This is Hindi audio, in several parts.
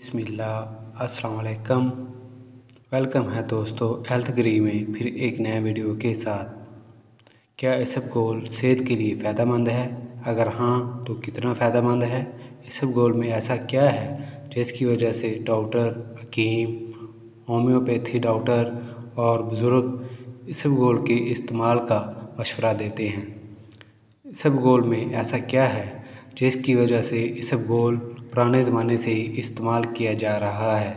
बिस्मिल्लाह अस्सलाम वालेकुम। वेलकम है दोस्तों हेल्थ गरी में फिर एक नया वीडियो के साथ। क्या इसबगोल सेहत के लिए फ़ायदेमंद है? अगर हाँ तो कितना फ़ायदेमंद है? इसबगोल में ऐसा क्या है जिसकी वजह से डॉक्टर, हकीम, होम्योपैथी डॉक्टर और बुज़ुर्ग इसबगोल के इस्तेमाल का मशवरा देते हैं? इसबगोल में ऐसा क्या है जिसकी वजह से इसबगोल पुराने ज़माने से ही इस्तेमाल किया जा रहा है?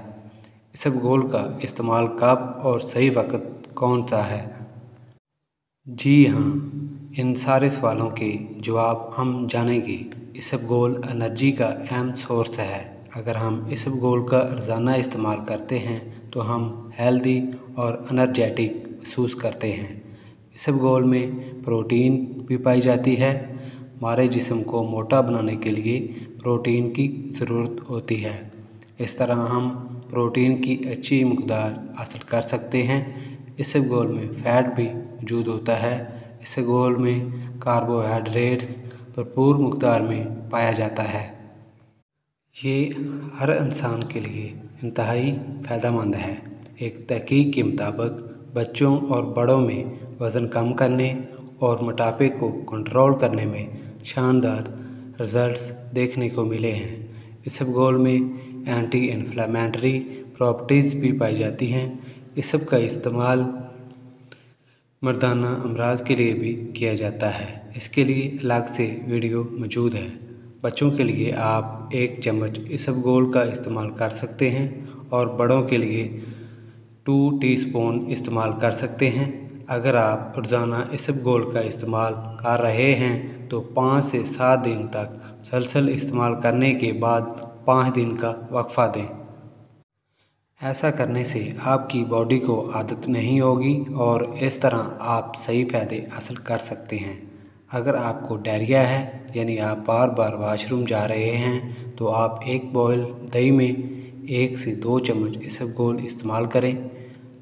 इसबगोल का इस्तेमाल कब और सही वक्त कौन सा है? जी हाँ, इन सारे सवालों के जवाब हम जानेंगे। इसबगोल एनर्जी का अहम सोर्स है। अगर हम इसबगोल का रोज़ाना इस्तेमाल करते हैं तो हम हेल्दी और एनर्जेटिक महसूस करते हैं। इसबगोल में प्रोटीन भी पाई जाती है। हमारे जिस्म को मोटा बनाने के लिए प्रोटीन की ज़रूरत होती है। इस तरह हम प्रोटीन की अच्छी मकदार हासिल कर सकते हैं। इसबगोल में फ़ैट भी मौजूद होता है। इसबगोल में कार्बोहाइड्रेट्स भरपूर मकदार में पाया जाता है। ये हर इंसान के लिए इंतहाई फ़ायदेमंद है। एक तहकीक के मुताबिक बच्चों और बड़ों में वज़न कम करने और मोटापे को कंट्रोल करने में शानदार रिजल्ट्स देखने को मिले हैं। इसबगोल में एंटी इन्फ्लेमेटरी प्रॉपर्टीज़ भी पाई जाती हैं। इसब का इस्तेमाल मर्दाना अमराज के लिए भी किया जाता है। इसके लिए अलग से वीडियो मौजूद है। बच्चों के लिए आप 1 चम्मच इसबगोल का इस्तेमाल कर सकते हैं और बड़ों के लिए 2 टीस्पून इस्तेमाल कर सकते हैं। अगर आप रोज़ाना इसबगोल का इस्तेमाल कर रहे हैं तो 5 से 7 दिन तक मुसलसल इस्तेमाल करने के बाद 5 दिन का वक्फ़ा दें। ऐसा करने से आपकी बॉडी को आदत नहीं होगी और इस तरह आप सही फ़ायदे हासिल कर सकते हैं। अगर आपको डायरिया है यानी आप बार बार वॉशरूम जा रहे हैं तो आप एक बॉयल दही में 1 से 2 चम्मच इसबगोल इस्तेमाल करें।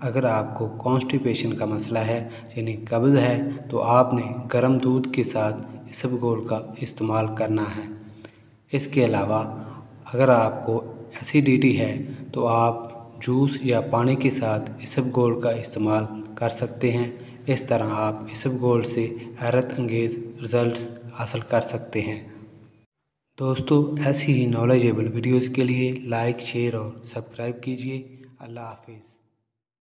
अगर आपको कॉन्स्टिपेशन का मसला है यानी कब्ज़ है तो आपने गर्म दूध के साथ इसबगोल का इस्तेमाल करना है। इसके अलावा अगर आपको एसिडिटी है तो आप जूस या पानी के साथ इसबगोल का इस्तेमाल कर सकते हैं। इस तरह आप इसबगोल से हैरत अंगेज़ रिज़ल्ट्स हासिल कर सकते हैं। दोस्तों ऐसी ही नॉलेजेबल वीडियोज़ के लिए लाइक, शेयर और सब्सक्राइब कीजिए। अल्लाह हाफिज़।